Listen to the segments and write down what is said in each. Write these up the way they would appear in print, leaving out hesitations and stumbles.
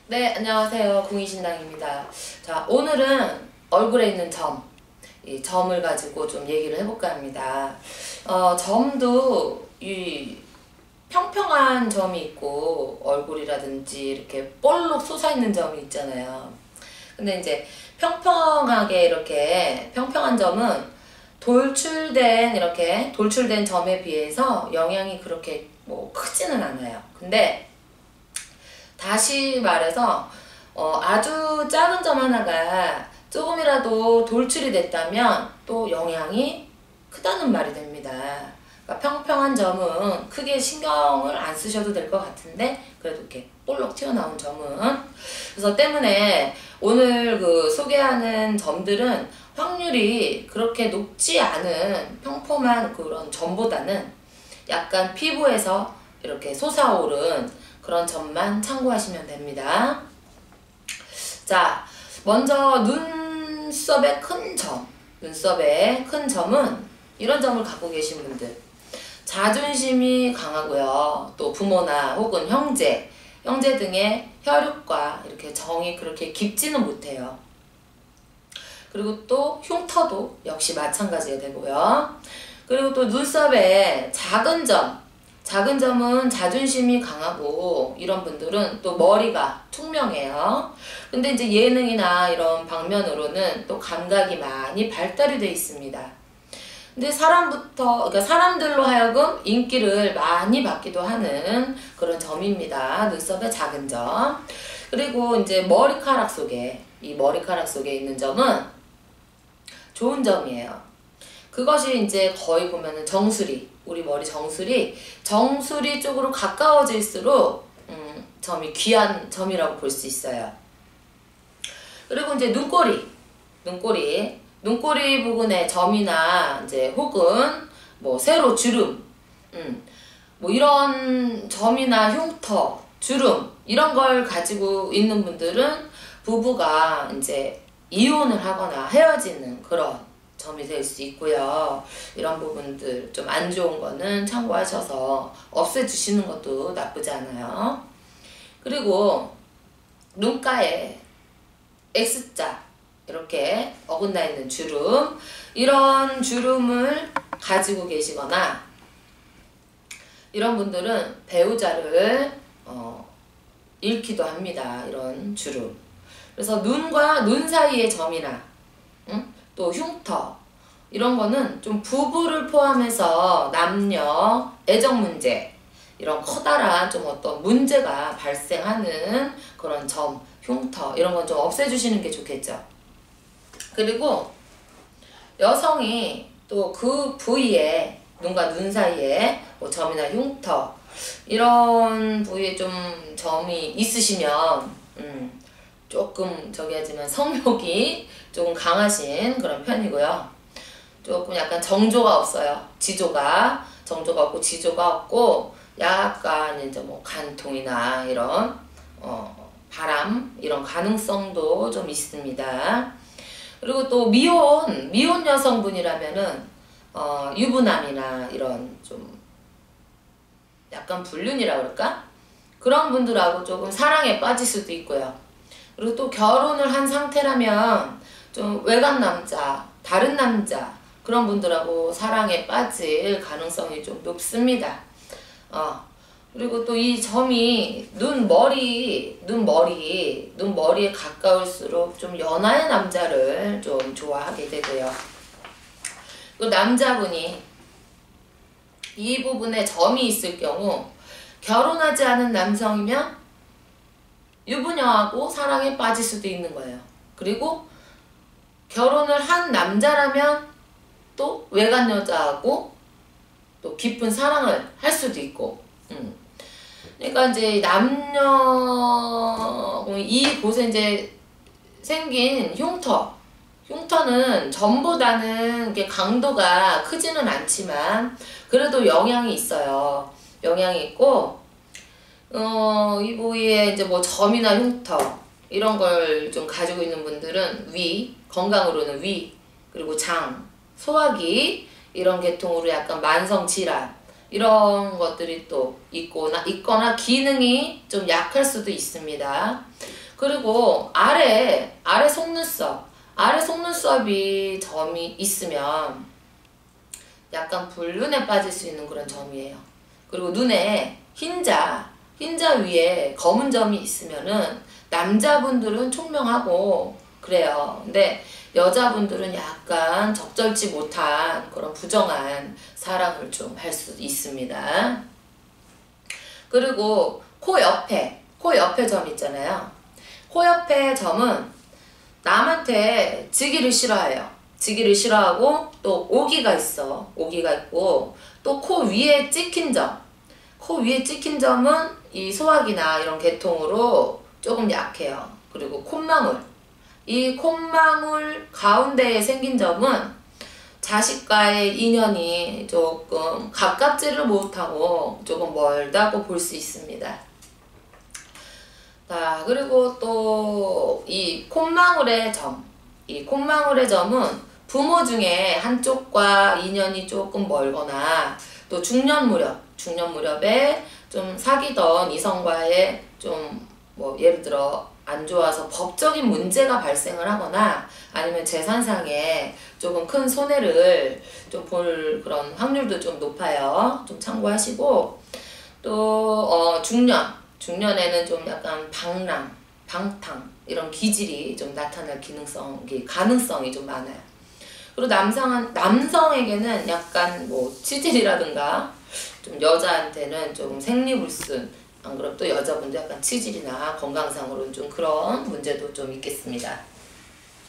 네, 안녕하세요. 궁이신당입니다. 자, 오늘은 얼굴에 있는 점, 이 점을 가지고 좀 얘기를 해볼까 합니다. 점도 이 평평한 점이 있고 얼굴이라든지 이렇게 볼록 솟아있는 점이 있잖아요. 근데 이제 평평하게 이렇게 평평한 점은 돌출된 점에 비해서 영향이 그렇게 뭐 크지는 않아요. 근데 다시 말해서 아주 작은 점 하나가 조금이라도 돌출이 됐다면 또 영향이 크다는 말이 됩니다. 그러니까 평평한 점은 크게 신경을 안 쓰셔도 될 것 같은데 그래도 이렇게 볼록 튀어나온 점은 그래서 때문에 오늘 소개하는 점들은 확률이 그렇게 높지 않은 평범한 그런 점보다는 약간 피부에서 이렇게 솟아오른 그런 점만 참고하시면 됩니다. 자, 먼저 눈썹의 큰 점. 눈썹의 큰 점은 이런 점을 갖고 계신 분들. 자존심이 강하고요. 또 부모나 혹은 형제 등의 혈육과 이렇게 정이 그렇게 깊지는 못해요. 그리고 또 흉터도 역시 마찬가지가 되고요. 그리고 또 눈썹의 작은 점은 자존심이 강하고 이런 분들은 또 머리가 투명해요. 근데 이제 예능이나 이런 방면으로는 또 감각이 많이 발달이 되어 있습니다. 근데 그러니까 사람들로 하여금 인기를 많이 받기도 하는 그런 점입니다. 눈썹의 작은 점. 그리고 이제 이 머리카락 속에 있는 점은 좋은 점이에요. 그것이 이제 거의 보면은 우리 머리 정수리 쪽으로 가까워질수록 점이 귀한 점이라고 볼 수 있어요. 그리고 이제 눈꼬리 부분의 점이나 이제 혹은 뭐 세로 주름, 뭐 이런 점이나 흉터, 주름 이런 걸 가지고 있는 분들은 부부가 이제 이혼을 하거나 헤어지는 그런 점이 될 수 있고요. 이런 부분들 좀 안 좋은 거는 참고하셔서 없애주시는 것도 나쁘지 않아요. 그리고 눈가에 X자 이렇게 어긋나 있는 주름, 이런 주름을 가지고 계시거나 이런 분들은 배우자를 잃기도 합니다. 이런 주름. 그래서 눈과 눈 사이의 점이나 또 흉터 이런 거는 좀 부부를 포함해서 남녀 애정 문제 이런 커다란 좀 어떤 문제가 발생하는 그런 점, 흉터 이런 건 좀 없애주시는 게 좋겠죠. 그리고 여성이 또 그 부위에 눈과 눈 사이에 뭐 점이나 흉터 이런 부위에 좀 점이 있으시면 조금 하지만 성욕이 조금 강하신 그런 편이고요. 조금 약간 정조가 없어요. 정조가 없고 지조가 없고 약간 이제 뭐 간통이나 이런 바람 이런 가능성도 좀 있습니다. 그리고 또 미혼 여성분이라면은 유부남이나 이런 좀 약간 불륜이라 그럴까? 그런 분들하고 조금 사랑에 빠질 수도 있고요. 그리고 또 결혼을 한 상태라면 좀 외간 남자, 다른 남자 그런 분들하고 사랑에 빠질 가능성이 좀 높습니다. 그리고 또 이 점이 눈머리에 가까울수록 좀 연하의 남자를 좀 좋아하게 되고요. 또 남자분이 이 부분에 점이 있을 경우 결혼하지 않은 남성이면 유부녀하고 사랑에 빠질 수도 있는 거예요. 그리고 결혼을 한 남자라면 또 외간 여자하고 또 깊은 사랑을 할 수도 있고 그러니까 이제 이곳에 이제 생긴 흉터는 점보다는 게 강도가 크지는 않지만 그래도 영향이 있어요. 영향이 있고 이 부위에 이제 뭐 점이나 흉터 이런 걸 좀 가지고 있는 분들은 건강으로는 그리고 장, 소화기 이런 계통으로 약간 만성 질환 이런 것들이 또 있거나 기능이 좀 약할 수도 있습니다. 그리고 아래 속눈썹이 점이 있으면 약간 불눈에 빠질 수 있는 그런 점이에요. 그리고 눈에 흰자 위에 검은 점이 있으면은 남자분들은 총명하고 그래요. 근데 여자분들은 약간 적절치 못한 그런 부정한 사랑을 좀 할 수 있습니다. 그리고 코 옆에 점 있잖아요. 코 옆에 점은 남한테 지기를 싫어해요. 지기를 싫어하고 또 오기가 있고 또 코 위에 찍힌 점은 이 소화기나 이런 계통으로 조금 약해요. 그리고 이 콧망울 가운데에 생긴 점은 자식과의 인연이 조금 가깝지를 못하고 조금 멀다고 볼 수 있습니다. 자, 그리고 또 이 콧망울의 점은 부모 중에 한쪽과 인연이 조금 멀거나 또 중년 무렵에 좀 사귀던 이성과의 좀 뭐 예를 들어 안 좋아서 법적인 문제가 발생을 하거나 아니면 재산상에 조금 큰 손해를 좀 볼 그런 확률도 좀 높아요. 좀 참고하시고 또 중년에는 좀 약간 방탕 이런 기질이 좀 나타날 가능성이 좀 많아요. 그리고 남성에게는 약간 뭐 치질이라든가 좀 여자한테는 조금 생리불순, 안 그럼 또 여자분도 약간 치질이나 건강상으로는 좀 그런 문제도 좀 있겠습니다.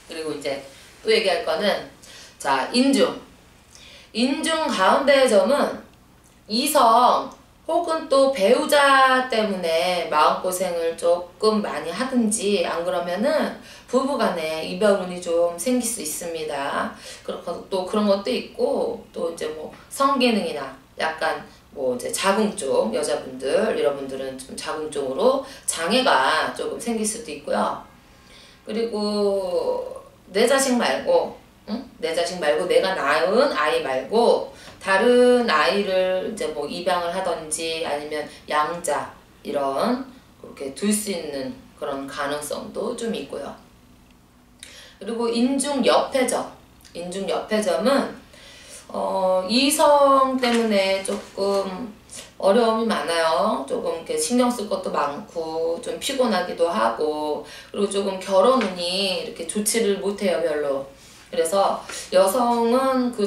그리고 이제 또 얘기할 거는 자, 인중 가운데의 점은 이성 혹은 또 배우자 때문에 마음고생을 조금 많이 하든지 안 그러면은 부부간에 이별운이 좀 생길 수 있습니다. 그렇고 또 그런 것도 있고 또 이제 뭐 성기능이나 약간 뭐 이제 자궁 쪽 여자분들 이런 분들은 좀 자궁 쪽으로 장애가 조금 생길 수도 있고요. 그리고 내 자식 말고 내가 낳은 아이 말고 다른 아이를 이제 뭐 입양을 하든지 아니면 양자 이런 그렇게 둘 수 있는 그런 가능성도 좀 있고요. 그리고 인중 옆에 점은 이성 때문에 조금 어려움이 많아요. 조금 이렇게 신경 쓸 것도 많고 좀 피곤하기도 하고 그리고 조금 결혼운이 이렇게 좋지를 못해요, 별로. 그래서 여성은 그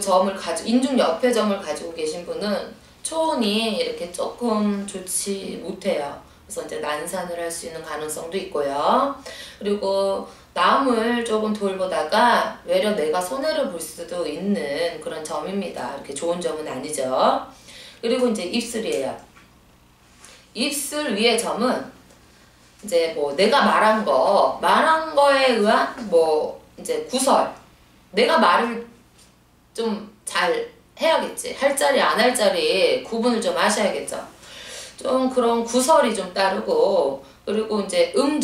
인중 옆에 점을 가지고 계신 분은 초혼이 이렇게 조금 좋지 못해요. 그래서 이제 난산을 할 수 있는 가능성도 있고요. 그리고 남을 조금 돌보다가 외려 내가 손해를 볼 수도 있는 그런 점입니다. 이렇게 좋은 점은 아니죠. 그리고 이제 입술이에요. 입술 위의 점은 이제 뭐 내가 말한 거에 의한 뭐 이제 구설. 내가 말을 좀 잘 해야겠지. 할 자리 안 할 자리 구분을 좀 하셔야겠죠. 좀 그런 구설이 좀 따르고 그리고 이제 이런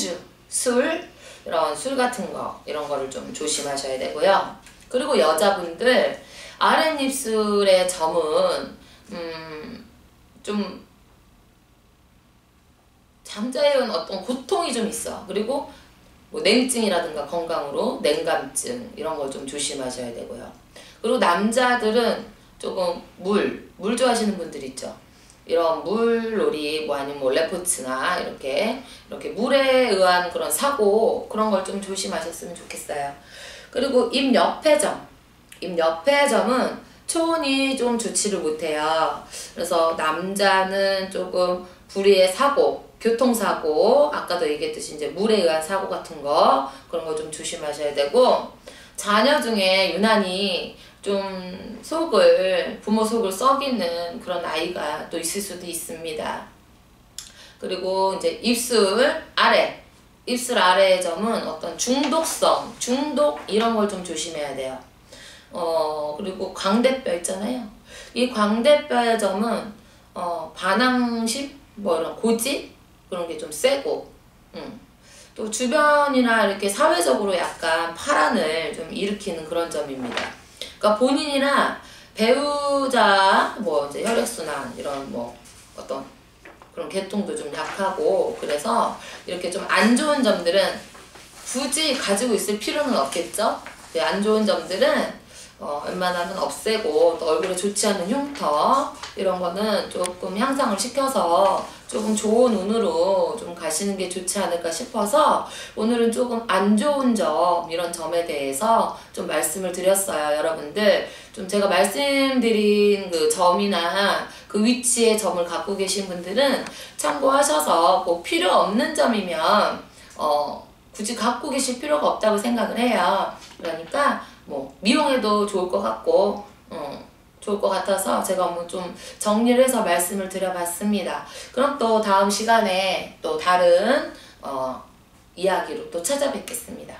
술 같은 거 이런 거를 좀 조심하셔야 되고요. 그리고 여자분들 아랫입술의 점은 좀 잠자에는 어떤 고통이 좀 있어. 그리고 뭐 냉증이라든가 건강으로 냉감증 이런 걸 좀 조심하셔야 되고요. 그리고 남자들은 조금 물 좋아하시는 분들 있죠. 이런 물놀이 뭐 아니면 뭐 레포츠나 이렇게 물에 의한 그런 사고 그런 걸 좀 조심하셨으면 좋겠어요. 그리고 입 옆에 점은 초혼이 좀 좋지를 못해요. 그래서 남자는 조금 불의의 사고, 교통사고, 아까도 얘기했듯이 이제 물에 의한 사고 같은 거 그런 거 좀 조심하셔야 되고 자녀 중에 유난히 좀 부모 속을 썩이는 그런 아이가 또 있을 수도 있습니다. 그리고 이제 입술 아래의 점은 어떤 중독 이런 걸 좀 조심해야 돼요. 그리고 광대뼈 있잖아요. 이 광대뼈의 점은 반항심 뭐 이런 고집 그런 게 좀 세고 또 주변이나 이렇게 사회적으로 약간 파란을 좀 일으키는 그런 점입니다. 그러니까 본인이나 배우자 뭐 이제 혈액순환 이런 뭐 어떤 그런 계통도 좀 약하고, 그래서 이렇게 좀 안 좋은 점들은 굳이 가지고 있을 필요는 없겠죠. 안 좋은 점들은 웬만하면 없애고, 또 얼굴에 좋지 않은 흉터 이런 거는 조금 향상을 시켜서 조금 좋은 운으로 좀 가시는 게 좋지 않을까 싶어서 오늘은 조금 안 좋은 점, 이런 점에 대해서 좀 말씀을 드렸어요. 여러분들 좀 제가 말씀드린 그 점이나 그 위치에 점을 갖고 계신 분들은 참고하셔서, 꼭 필요 없는 점이면 굳이 갖고 계실 필요가 없다고 생각을 해요. 그러니까 뭐 미용해도 좋을 것 같고 좋을 것 같아서 제가 뭐 좀 정리를 해서 말씀을 드려봤습니다. 그럼 또 다음 시간에 또 다른 이야기로 또 찾아뵙겠습니다.